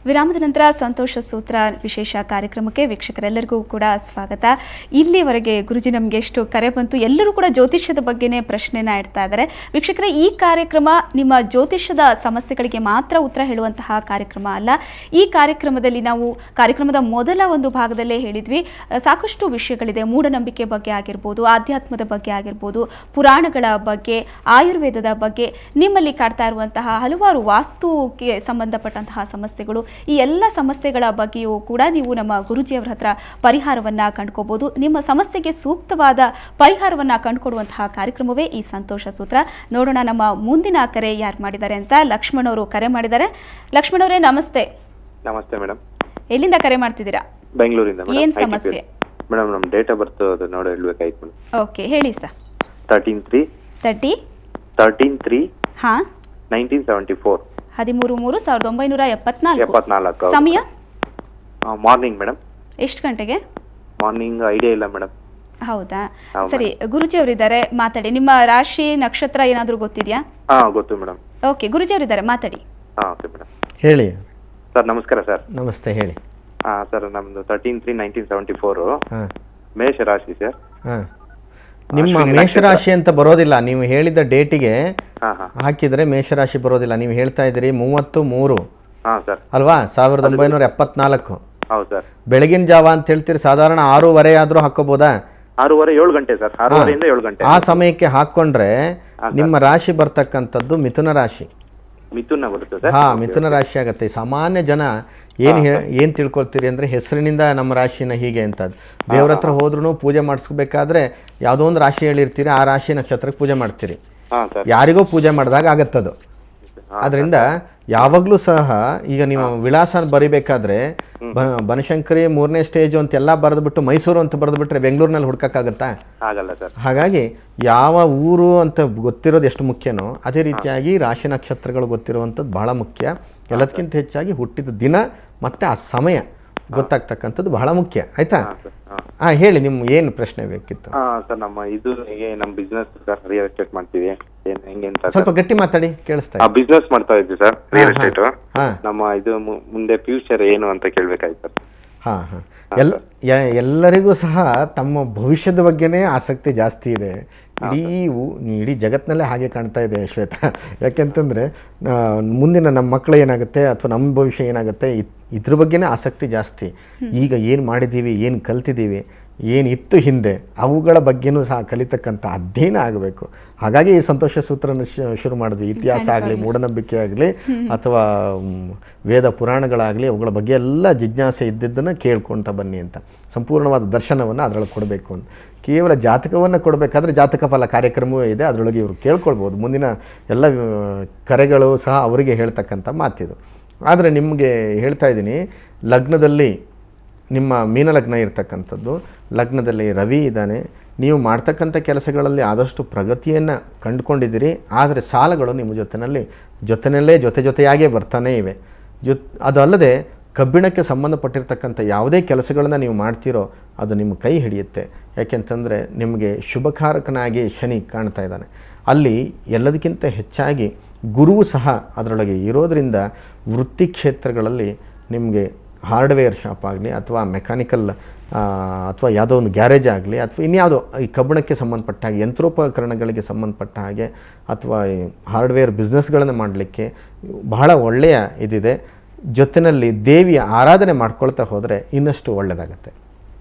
ವಿರಾಮದ ನಂತರ ಸಂತೋಷ ಸೂತ್ರ ವಿಶೇಷ ಕಾರ್ಯಕ್ರಮಕ್ಕೆ ವೀಕ್ಷಕರೆಲ್ಲರಿಗೂ ಕೂಡ ಸ್ವಾಗತ. ಇಲ್ಲಿವರೆಗೆ ಗುರುಜಿ ನಮಗೆ ಎಷ್ಟು ಕರೆ ಬಂತು, ಎಲ್ಲರೂ ಕೂಡ ಜ್ಯೋತಿಷ್ಯದ ಬಗ್ಗೆನೇ ಪ್ರಶ್ನೆನ ಇಡ್ತಾ ಇದ್ದಾರೆ. ವೀಕ್ಷಕರೇ, ಈ ಕಾರ್ಯಕ್ರಮ ನಿಮ್ಮ ಜ್ಯೋತಿಷ್ಯದ ಸಮಸ್ಯೆಗಳಿಗೆ ಮಾತ್ರ ಉತ್ತರ ಹೇಳುವಂತಹ ಕಾರ್ಯಕ್ರಮ ಅಲ್ಲ. ಈ ಕಾರ್ಯಕ್ರಮದಲ್ಲಿ ನಾವು ಕಾರ್ಯಕ್ರಮದ ಮೊದಲ ಒಂದು ಭಾಗದಲ್ಲೇ ಹೇಳಿದ್ವಿ, ಸಾಕಷ್ಟು ವಿಷಯಗಳಿದೆ. ಮೂಢನಂಬಿಕೆ ಬಗ್ಗೆ ಆಗಿರ್ಬೋದು, ಆಧ್ಯಾತ್ಮದ ಬಗ್ಗೆ ಆಗಿರ್ಬೋದು, ಪುರಾಣಗಳ ಬಗ್ಗೆ, ಆಯುರ್ವೇದದ ಬಗ್ಗೆ, ನಿಮ್ಮಲ್ಲಿ ಕಾಡ್ತಾ ಇರುವಂತಹ ಹಲವಾರು ವಾಸ್ತುಗೆ ಸಂಬಂಧಪಟ್ಟಂತಹ ಸಮಸ್ಯೆಗಳು, ಈ ಎಲ್ಲ ಸಮಸ್ಯೆಗಳ ಬಗ್ಗೆಯೂ ಕೂಡ ನೀವು ನಮ್ಮ ಗುರುಜಿಯವರ ಹತ್ರ ಪರಿಹಾರವನ್ನ ಕಂಡುಕೋಬಹುದು. ನಿಮ್ಮ ಸಮಸ್ಯೆಗೆ ಸೂಕ್ತವಾದ ಪರಿಹಾರವನ್ನ ಕಂಡುಕೊಡುವಂತಹ ಕಾರ್ಯಕ್ರಮವೇ ಈ ಸಂತೋಷ ಸೂತ್ರ. ನೋಡೋಣ ನಮ್ಮ ಮುಂದಿನ ಕರೆ ಯಾರು ಮಾಡಿದ್ದಾರೆ ಅಂತ. ಲಕ್ಷ್ಮಣ್ ಅವರು ಕರೆ ಮಾಡಿದ್ದಾರೆ. ಲಕ್ಷ್ಮಣ್ ಅವರೇ, ನಮಸ್ತೆ. ನಮಸ್ತೆ ಮೇಡಮ್. ಎಲ್ಲಿಂದ ಕರೆ ಮಾಡ್ತಿದ್ದೀರಾ? ಬೆಂಗಳೂರಿಂದ. ಏನ್ ಸಮಸ್ಯೆ ಮೇಡಮ್? ನಮ್ಮ ಡೇಟ್ ಆಫ್ ಬರ್ತ್ ಅದು ನೋಡಿ ಹೇಳ್ಬೇಕಾಯ್ತು ಮೇಡಮ್. ಓಕೆ, ಹೇಳಿ ಸರ್. 13/3 ಹಾ 1974. 13/3/1974. ಸಮಯ ಮಾರ್ನಿಂಗ್ ಮೇಡಮ್. ಎಷ್ಟು ಗಂಟೆಗೆ? ಮಾರ್ನಿಂಗ್ ಐಡಿಯಾ ಇಲ್ಲ ಮೇಡಮ್. ಹೌದಾ, ಸರಿ. ಗುರುಜಿ ಅವರಿದ್ದಾರೆ, ಮಾತಾಡಿ. ನಿಮ್ಮ ರಾಶಿ ನಕ್ಷತ್ರ ಏನಾದರೂ ಗೊತ್ತಿದೆಯಾ? ಗೊತ್ತು ಮೇಡಮ್. ಓಕೆ, ಗುರುಜಿ ಅವರಿದ್ದಾರೆ, ಮಾತಾಡಿ. ಓಕೆ ಮೇಡಮ್, ಹೇಳಿ ಸರ್. ನಮಸ್ಕಾರ ಸರ್. ನಮಸ್ತೆ, ಹೇಳಿ. ಸರ್, ನಮ್ದು 13/3/1974 ಮೇಷ ರಾಶಿ ಸರ್. ನಿಮ್ಮ ಮೇಷರಾಶಿ ಅಂತ ಬರೋದಿಲ್ಲ. ನೀವು ಹೇಳಿದ ಡೇಟಿಗೆ ಹಾಕಿದ್ರೆ ಮೇಷರಾಶಿ ಬರೋದಿಲ್ಲ. ನೀವು ಹೇಳ್ತಾ ಇದ್ದೀರಿ 30/3 ಅಲ್ವಾ, 1974. ಹೌದು ಸರ್. ಬೆಳಗಿನ ಜಾವ ಅಂತ ಹೇಳ್ತೀರಿ, ಸಾಧಾರಣ 6:30 ಆದ್ರೂ ಹಾಕೋಬೋದಾ? 6:30 ಗಂಟೆ ಸರ್. 6:30 ಗಂಟೆ ಆ ಸಮಯಕ್ಕೆ ಹಾಕೊಂಡ್ರೆ ನಿಮ್ಮ ರಾಶಿ ಬರ್ತಕ್ಕಂಥದ್ದು ಮಿಥುನ ರಾಶಿ. ಮಿಥುನ ಬರುತ್ತೆ ಸರ್. ಮಿಥುನ ರಾಶಿ ಆಗತ್ತೆ. ಸಾಮಾನ್ಯ ಜನ ಏನ್ ತಿಳ್ಕೊಳ್ತೀರಿ ಅಂದ್ರೆ, ಹೆಸರಿನಿಂದ ನಮ್ಮ ರಾಶಿನ ಹೀಗೆ ಅಂತ. ದೇವ್ರ ಹತ್ರ ಹೋದ್ರೂ ಪೂಜೆ ಮಾಡಿಸ್ಬೇಕಾದ್ರೆ ಯಾವುದೋ ಒಂದು ರಾಶಿ ಹೇಳಿರ್ತೀರಿ, ಆ ರಾಶಿ ನಕ್ಷತ್ರಕ್ಕೆ ಪೂಜೆ ಮಾಡ್ತೀರಿ. ಯಾರಿಗೋ ಪೂಜೆ ಮಾಡಿದಾಗ ಆಗತ್ತದು. ಅದರಿಂದ ಯಾವಾಗಲೂ ಸಹ ಈಗ ನೀವು ವಿಳಾಸ ಬರಿಬೇಕಾದ್ರೆ ಬನಶಂಕರಿ 3ನೇ ಸ್ಟೇಜ್ ಅಂತೆಲ್ಲ ಬರೆದ್ಬಿಟ್ಟು ಮೈಸೂರು ಅಂತ ಬರೆದ್ಬಿಟ್ರೆ ಬೆಂಗಳೂರಿನಲ್ಲಿ ಹುಡ್ಕಕ್ಕಾಗತ್ತಾ? ಹಾಗಾಗಿ ಯಾವ ಊರು ಅಂತ ಗೊತ್ತಿರೋದು ಎಷ್ಟು ಮುಖ್ಯನೋ ಅದೇ ರೀತಿಯಾಗಿ ರಾಶಿ ನಕ್ಷತ್ರಗಳು ಗೊತ್ತಿರುವಂಥದ್ದು ಬಹಳ ಮುಖ್ಯ. ಎಲ್ಲದಕ್ಕಿಂತ ಹೆಚ್ಚಾಗಿ ಹುಟ್ಟಿದ ದಿನ ಮತ್ತು ಆ ಸಮಯ ಗೊತ್ತಾಗ್ತಕ್ಕಂಥದ್ದು ಬಹಳ ಮುಖ್ಯ. ಆಯ್ತಾ? ಹೇಳಿ, ನಿಮ್ಗೆ ಏನು ಪ್ರಶ್ನೆ ಬೇಕಿತ್ತು? ಸರ್, ನಮ್ಮ ಬಿಸ್ನೆಸ್ ಸರ್, ರಿಯಲ್ ಎಸ್ಟೇಟ್ ಮಾಡ್ತೀವಿ. ಸ್ವಲ್ಪ ಗಟ್ಟಿ ಮಾತಾಡಿ, ಕೇಳಿಸ್ತಾ. ಬಿಸ್ನೆಸ್ ಮಾಡ್ತಾ ಇದ್ವಿ ಸರ್, ರಿಯಲ್ ಎಸ್ಟೇಟ್. ನಮ್ಮ ಮುಂದೆ ಫ್ಯೂಚರ್ ಏನು ಅಂತ ಕೇಳ್ಬೇಕಾಯ್ತು ಸರ್. ಎಲ್ಲರಿಗೂ ಸಹ ತಮ್ಮ ಭವಿಷ್ಯದ ಬಗ್ಗೆನೇ ಆಸಕ್ತಿ ಜಾಸ್ತಿ ಇದೆ. ಇಡೀ ಜಗತ್ತಿನಲ್ಲೇ ಹಾಗೆ ಕಾಣ್ತಾ ಇದೆ ಶ್ವೇತಾ. ಯಾಕೆಂತಂದರೆ ಮುಂದಿನ ನಮ್ಮ ಮಕ್ಕಳು ಏನಾಗುತ್ತೆ ಅಥವಾ ನಮ್ಮ ಭವಿಷ್ಯ ಏನಾಗುತ್ತೆ ಇದ್ರ ಬಗ್ಗೆನೇ ಆಸಕ್ತಿ ಜಾಸ್ತಿ. ಈಗ ಏನು ಮಾಡಿದ್ದೀವಿ, ಏನು ಕಲ್ತಿದ್ದೀವಿ, ಏನಿತ್ತು ಹಿಂದೆ, ಅವುಗಳ ಬಗ್ಗೆನೂ ಸಹ ಕಲಿತಕ್ಕಂಥ ಅಧ್ಯಯನ ಆಗಬೇಕು. ಹಾಗಾಗಿ ಈ ಸಂತೋಷ ಸೂತ್ರನ ಶುರು ಮಾಡಿದ್ವಿ. ಇತಿಹಾಸ ಆಗಲಿ, ಮೂಢನಂಬಿಕೆ ಆಗಲಿ, ಅಥವಾ ವೇದ ಪುರಾಣಗಳಾಗಲಿ, ಅವುಗಳ ಬಗ್ಗೆ ಎಲ್ಲ ಜಿಜ್ಞಾಸೆ ಇದ್ದಿದ್ದನ್ನು ಕೇಳ್ಕೊಳ್ತಾ ಬನ್ನಿ ಅಂತ. ಸಂಪೂರ್ಣವಾದ ದರ್ಶನವನ್ನು ಅದರೊಳಗೆ ಕೊಡಬೇಕು ಅಂತ. ಕೇವಲ ಜಾತಕವನ್ನು ಕೊಡಬೇಕಾದ್ರೆ ಜಾತಕ ಫಲ ಕಾರ್ಯಕ್ರಮವೇ ಇದೆ, ಅದರೊಳಗೆ ಇವರು ಕೇಳ್ಕೊಳ್ಬೋದು. ಮುಂದಿನ ಎಲ್ಲ ಕರೆಗಳು ಸಹ ಅವರಿಗೆ ಹೇಳ್ತಕ್ಕಂಥ ಮಾತಿದು. ಆದರೆ ನಿಮಗೆ ಹೇಳ್ತಾ ಇದ್ದೀನಿ, ಲಗ್ನದಲ್ಲಿ ನಿಮ್ಮ ಮೀನಲಗ್ನ ಇರ್ತಕ್ಕಂಥದ್ದು, ಲಗ್ನದಲ್ಲಿ ರವಿ ಇದ್ದಾನೆ. ನೀವು ಮಾಡ್ತಕ್ಕಂಥ ಕೆಲಸಗಳಲ್ಲಿ ಆದಷ್ಟು ಪ್ರಗತಿಯನ್ನು ಕಂಡುಕೊಂಡಿದ್ದೀರಿ. ಆದರೆ ಸಾಲಗಳು ನಿಮ್ಮ ಜೊತೆಯಲ್ಲೇ ಜೊತೆಯಾಗೇ ಬರ್ತಾನೇ ಇವೆ. ಅದಲ್ಲದೆ ಕಬ್ಬಿಣಕ್ಕೆ ಸಂಬಂಧಪಟ್ಟಿರ್ತಕ್ಕಂಥ ಯಾವುದೇ ಕೆಲಸಗಳನ್ನು ನೀವು ಮಾಡ್ತೀರೋ ಅದು ನಿಮ್ಮ ಕೈ ಹಿಡಿಯುತ್ತೆ. ಯಾಕೆಂತಂದರೆ ನಿಮಗೆ ಶುಭಕಾರಕನಾಗಿ ಶನಿ ಕಾಣ್ತಾ ಇದ್ದಾನೆ. ಅಲ್ಲಿ ಎಲ್ಲದಕ್ಕಿಂತ ಹೆಚ್ಚಾಗಿ ಗುರುವು ಸಹ ಅದರೊಳಗೆ ಇರೋದರಿಂದ ವೃತ್ತಿ ಕ್ಷೇತ್ರಗಳಲ್ಲಿ ನಿಮಗೆ ಹಾರ್ಡ್ವೇರ್ ಶಾಪ್ ಆಗಲಿ, ಅಥವಾ ಮೆಕ್ಯಾನಿಕಲ್ ಅಥವಾ ಯಾವುದೋ ಒಂದು ಗ್ಯಾರೇಜ್ ಆಗಲಿ, ಅಥವಾ ಇನ್ಯಾವುದೋ ಈ ಕಬ್ಬಿಣಕ್ಕೆ ಸಂಬಂಧಪಟ್ಟ ಹಾಗೆ, ಯಂತ್ರೋಪಕರಣಗಳಿಗೆ ಸಂಬಂಧಪಟ್ಟ ಹಾಗೆ, ಅಥವಾ ಹಾರ್ಡ್ವೇರ್ ಬಿಸ್ನೆಸ್ಗಳನ್ನು ಮಾಡಲಿಕ್ಕೆ ಬಹಳ ಒಳ್ಳೆಯ ಇದಿದೆ. ಜೊತೆಯಲ್ಲಿ ದೇವಿಯ ಆರಾಧನೆ ಮಾಡ್ಕೊಳ್ತಾ ಹೋದರೆ ಇನ್ನಷ್ಟು ಒಳ್ಳೆಯದಾಗತ್ತೆ.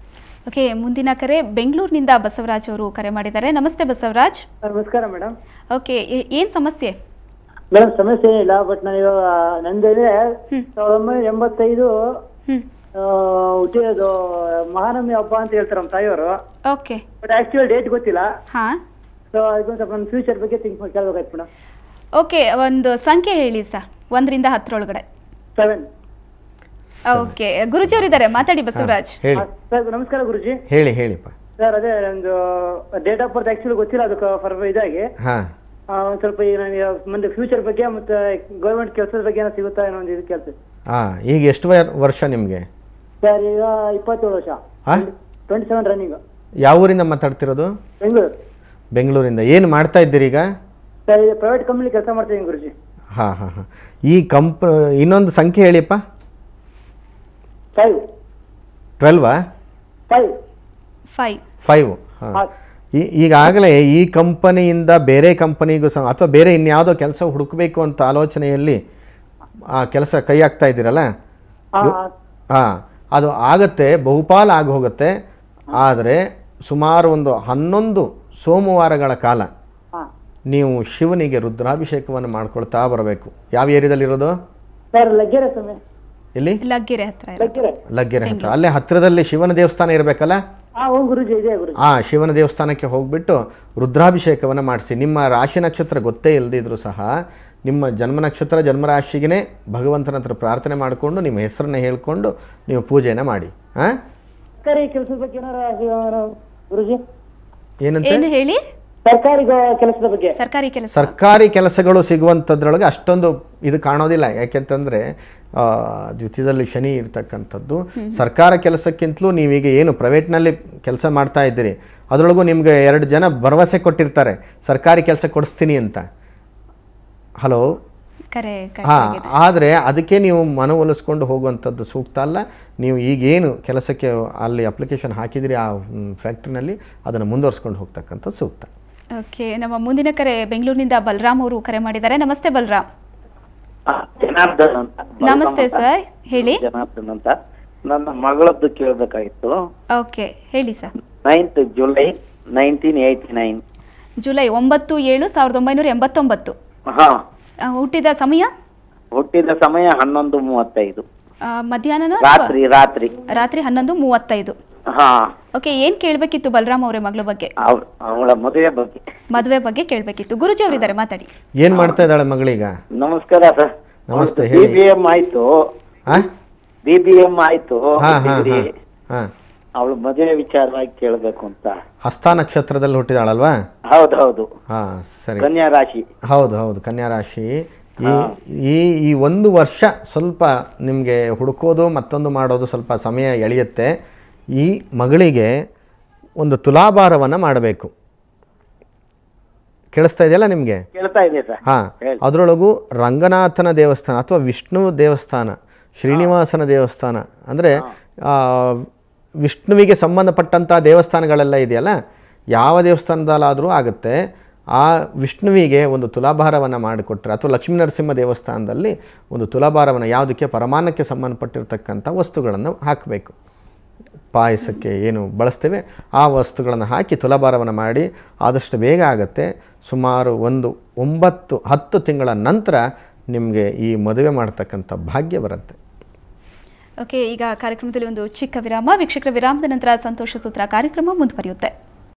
ಓಕೆ, ಮುಂದಿನ ಕರೆ ಬೆಂಗಳೂರಿನಿಂದ ಬಸವರಾಜ್ ಅವರು ಕರೆ ಮಾಡಿದ್ದಾರೆ. ನಮಸ್ತೆ ಬಸವರಾಜ್. ನಮಸ್ಕಾರ ಮೇಡಮ್. ಓಕೆ, ಏನು ಸಮಸ್ಯೆ? ಮೇಡಮ್, ಸಮಸ್ಯೆ ಇಲ್ಲ, ಬಟ್ ನಾನು ಇವಾಗ ನಂದೇನೆ 1985 ಹುಟ್ಟಿರೋದು ಮಹಾನವಮಿ ಹಬ್ಬ ಅಂತ ಹೇಳ್ತಾರೆ ನಮ್ಮ ತಾಯಿಯವರು. ಓಕೆ, ಬಟ್ ಆಕ್ಚುಯಲ್ ಡೇಟ್ ಗೊತ್ತಿಲ್ಲ. ಸೊ ಅದೊಂದು ಸ್ವಲ್ಪ ನನ್ನ ಫ್ಯೂಚರ್ ಬಗ್ಗೆ ಥಿಂಕ್ ಕೇಳಬೇಕಾಯ್ತು ಮೇಡಮ್. ಓಕೆ, ಒಂದು ಸಂಖ್ಯೆ ಹೇಳಿ ಸರ್, 1ರಿಂದ 10 ಒಳಗಡೆ. 7. ಓಕೆ, ಗುರುಜಿ ಅವರಿದ್ದಾರೆ, ಮಾತಾಡಿ ಬಸವರಾಜ್. ಸರ್, ನಮಸ್ಕಾರ ಗುರುಜಿ. ಹೇಳಿಪ್ಪ ಸರ್. ಅದೇ ಒಂದು ಡೇಟ್ ಆಫ್ ಬರ್ತ್ ಆಕ್ಚುಲಿ ಗೊತ್ತಿಲ್ಲ, ಅದಕ್ಕೆ ಫರ್ ಇದಾಗಿ ಒಂದು ಸ್ವಲ್ಪ ಮುಂದೆ ಫ್ಯೂಚರ್ ಬಗ್ಗೆ ಮತ್ತೆ ಗೌರ್ಮೆಂಟ್ ಕೆಲಸದ ಬಗ್ಗೆ ಏನೋ ಸಿಗುತ್ತಾ ಏನೋ ಒಂದು ಇದು ಕೆಲಸ. ಈಗ ಎಷ್ಟು ವರ್ಷ ನಿಮಗೆ? ಸರ್, ಈಗ 27 ವರ್ಷ. 27 ರನ್ನಿಂಗ್. ಯಾವ ಊರಿಂದ ಮಾತಾಡ್ತಿರೋದು? ಬೆಂಗಳೂರು. ಬೆಂಗಳೂರಿಂದ. ಏನು ಮಾಡ್ತಾ ಇದ್ದೀರಿ ಈಗ? ಸರ್, ಪ್ರೈವೇಟ್ ಕಂಪ್ನಿ ಕೆಲಸ ಮಾಡ್ತೀನಿ ಗುರುಜಿ. ಈ ಇನ್ನೊಂದು ಸಂಖ್ಯೆ ಹೇಳಿಪ್ಪ. 5 12 5 5 ಹಾಂ. ಈಗಾಗಲೇ ಈ ಕಂಪನಿಯಿಂದ ಬೇರೆ ಕಂಪನಿಗೂ ಸಹ ಅಥವಾ ಬೇರೆ ಇನ್ಯಾವುದೋ ಕೆಲಸ ಹುಡುಕಬೇಕು ಅಂತ ಆಲೋಚನೆಯಲ್ಲಿ ಆ ಕೆಲಸ ಕೈ ಹಾಕ್ತಾ ಇದ್ದೀರಲ್ಲ, ಹಾಂ, ಅದು ಆಗತ್ತೆ, ಬಹುಪಾಲು ಆಗಿ ಹೋಗುತ್ತೆ. ಆದರೆ ಸುಮಾರು ಒಂದು 11 ಸೋಮವಾರಗಳ ಕಾಲ ನೀವು ಶಿವನಿಗೆ ರುದ್ರಾಭಿಷೇಕವನ್ನು ಮಾಡ್ಕೊಳ್ತಾ ಬರಬೇಕು. ಯಾವ ಏರಿಯಾದಲ್ಲಿರೋದು? ಸರ್ ಲಗ್ಗೆರೆ ಸಮಯ. ಎಲ್ಲಿ? ಲಗ್ಗೆರೆ ಹತ್ರ. ಲಗ್ಗೆರೆ ಹತ್ರ. ಅಲ್ಲೇ ಹತ್ತಿರದಲ್ಲಿ ಶಿವನ ದೇವಸ್ಥಾನ ಇರಬೇಕಲ್ಲ? ಗುರುಜಿ ಇದೆ ಗುರುಜಿ. ಶಿವನ ದೇವಸ್ಥಾನಕ್ಕೆ ಹೋಗ್ಬಿಟ್ಟು ರುದ್ರಾಭಿಷೇಕವನ್ನು ಮಾಡಿಸಿ. ನಿಮ್ಮ ರಾಶಿ ನಕ್ಷತ್ರ ಗೊತ್ತೇ ಇಲ್ಲದಿದ್ರೂ ಸಹ ನಿಮ್ಮ ಜನ್ಮ ನಕ್ಷತ್ರ ಜನ್ಮರಾಶಿಗೆ ಭಗವಂತನ ಹತ್ರ ಪ್ರಾರ್ಥನೆ ಮಾಡಿಕೊಂಡು ನಿಮ್ಮ ಹೆಸರನ್ನ ಹೇಳ್ಕೊಂಡು ನೀವು ಪೂಜೆನ ಮಾಡಿ. ಸರ್ಕಾರಿ ಕೆಲಸದ ಬಗ್ಗೆ ಗುರುಜಿ ಏನಂತ ಹೇಳಿ? ಸರ್ಕಾರಿ ಕೆಲಸದ ಬಗ್ಗೆ. ಸರ್ಕಾರಿ ಕೆಲಸಗಳು ಸಿಗುವಂಥದ್ರೊಳಗೆ ಅಷ್ಟೊಂದು ಇದು ಕಾಣೋದಿಲ್ಲ. ಯಾಕೆಂತಂದರೆ ದ್ವಿತೀಯದಲ್ಲಿ ಶನಿ ಇರ್ತಕ್ಕಂಥದ್ದು. ಸರ್ಕಾರ ಕೆಲಸಕ್ಕಿಂತಲೂ ನೀವೀಗ ಏನು ಪ್ರೈವೇಟ್ನಲ್ಲಿ ಕೆಲಸ ಮಾಡ್ತಾ ಇದ್ದೀರಿ ಅದರೊಳಗೂ ನಿಮಗೆ 2 ಜನ ಭರವಸೆ ಕೊಟ್ಟಿರ್ತಾರೆ ಸರ್ಕಾರಿ ಕೆಲಸ ಕೊಡಿಸ್ತೀನಿ ಅಂತ. ಹಲೋ, ಹಾಂ. ಆದರೆ ಅದಕ್ಕೆ ನೀವು ಮನವೊಲಿಸ್ಕೊಂಡು ಹೋಗುವಂಥದ್ದು ಸೂಕ್ತ ಅಲ್ಲ. ನೀವು ಈಗೇನು ಕೆಲಸಕ್ಕೆ ಅಲ್ಲಿ ಅಪ್ಲಿಕೇಶನ್ ಹಾಕಿದಿರಿ ಆ ಫ್ಯಾಕ್ಟ್ರಿನಲ್ಲಿ ಅದನ್ನು ಮುಂದುವರ್ಸ್ಕೊಂಡು ಹೋಗ್ತಕ್ಕಂಥದ್ದು ಸೂಕ್ತ. ಓಕೆ, ನಮ್ಮ ಮುಂದಿನ ಕರೆ ಬೆಂಗಳೂರಿನಿಂದ ಬಲರಾಮ್ ಅವರು ಕರೆ ಮಾಡಿದ್ದಾರೆ. ನಮಸ್ತೆ ಬಲರಾಮ್. ನಮಸ್ತೆ ಸರ್, ಹೇಳಿ. ಜನಾರ್ದನ್ ಅಂತ. ನನ್ನ ಮಗಳದ್ದು ಕೇಳಬೇಕಾಗಿತ್ತು. ಓಕೆ, ಹೇಳಿ ಸರ್. 9th July 1989. ಜುಲೈ 9/7/1989. ಹಾ. ಹುಟ್ಟಿದ ಸಮಯ? ಹುಟ್ಟಿದ ಸಮಯ 11:35. ಮಧ್ಯಾಹ್ನ? ರಾತ್ರಿ 11:35. ಹಾ. ಓಕೆ, ಏನ್ ಕೇಳ್ಬೇಕಿತ್ತು ಬಲರಾಮ್ ಅವರೇ ಮಗಳ ಬಗ್ಗೆ? ಅವಳ ಮದುವೆ ಬಗ್ಗೆ ಕೇಳ್ಬೇಕಿತ್ತು. ಗುರುಜಿ ಅವರಿದ್ದಾರೆ, ಮಾತಾಡಿ. ಏನ್ ಮಾಡ್ತಾ ಇದ್ದಾಳೆ ಮಗಳೀಗ? ನಮಸ್ಕಾರ ಸರ್. ನಮಸ್ತೆ. BBM ಆಯ್ತು. BBM ಆಯ್ತು. ಅವಳ ಮದುವೆ ವಿಚಾರವಾಗಿ ಕೇಳಬೇಕು ಅಂತ. ಹಸ್ತ ನಕ್ಷತ್ರದಲ್ಲಿ ಹುಟ್ಟಿದಾಳಲ್ವಾ? ಹೌದು. ಹಾ, ಸರಿ. ಕನ್ಯಾ ರಾಶಿ. ಹೌದು, ಕನ್ಯಾ ರಾಶಿ. ಈ 1 ವರ್ಷ ಸ್ವಲ್ಪ ನಿಮಗೆ ಹುಡುಕೋದು ಮತ್ತೊಂದು ಮಾಡೋದು ಸ್ವಲ್ಪ ಸಮಯ ಎಳೆಯುತ್ತೆ. ಈ ಮಗಳಿಗೆ ಒಂದು ತುಲಾಭಾರವನ್ನು ಮಾಡಬೇಕು. ಕೇಳಿಸ್ತಾ ಇದೆಯಲ್ಲ ನಿಮಗೆ? ಕೇಳ್ತಾ ಇದೆ ಸರ್. ಹಾಂ, ಅದರೊಳಗೂ ರಂಗನಾಥನ ದೇವಸ್ಥಾನ ಅಥವಾ ವಿಷ್ಣು ದೇವಸ್ಥಾನ, ಶ್ರೀನಿವಾಸನ ದೇವಸ್ಥಾನ, ಅಂದರೆ ವಿಷ್ಣುವಿಗೆ ಸಂಬಂಧಪಟ್ಟಂಥ ದೇವಸ್ಥಾನಗಳೆಲ್ಲ ಇದೆಯಲ್ಲ, ಯಾವ ದೇವಸ್ಥಾನದಲ್ಲಾದರೂ ಆಗುತ್ತೆ. ಆ ವಿಷ್ಣುವಿಗೆ ಒಂದು ತುಲಾಭಾರವನ್ನು ಮಾಡಿಕೊಟ್ರೆ, ಅಥವಾ ಲಕ್ಷ್ಮೀ ನರಸಿಂಹ ದೇವಸ್ಥಾನದಲ್ಲಿ ಒಂದು ತುಲಾಭಾರವನ್ನು, ಯಾವುದಕ್ಕೆ ಪರಮಾನ್ನಕ್ಕೆ ಸಂಬಂಧಪಟ್ಟಿರ್ತಕ್ಕಂಥ ವಸ್ತುಗಳನ್ನು ಹಾಕಬೇಕು. ಪಾಯಸಕ್ಕೆ ಏನು ಬಳಸ್ತೇವೆ ಆ ವಸ್ತುಗಳನ್ನು ಹಾಕಿ ತುಲಾಭಾರವನ್ನು ಮಾಡಿ ಆದಷ್ಟು ಬೇಗ ಆಗುತ್ತೆ. ಸುಮಾರು 9-10 ತಿಂಗಳ ನಂತರ ನಿಮಗೆ ಈ ಮದುವೆ ಮಾಡ್ತಕ್ಕಂಥ ಭಾಗ್ಯ ಬರುತ್ತೆ. ಓಕೆ, ಈಗ ಕಾರ್ಯಕ್ರಮದಲ್ಲಿ ಒಂದು ಚಿಕ್ಕ ವಿರಾಮ. ವೀಕ್ಷಕರ, ವಿರಾಮದ ನಂತರ ಸಂತೋಷ ಸೂತ್ರ ಕಾರ್ಯಕ್ರಮ ಮುಂದುವರಿಯುತ್ತೆ.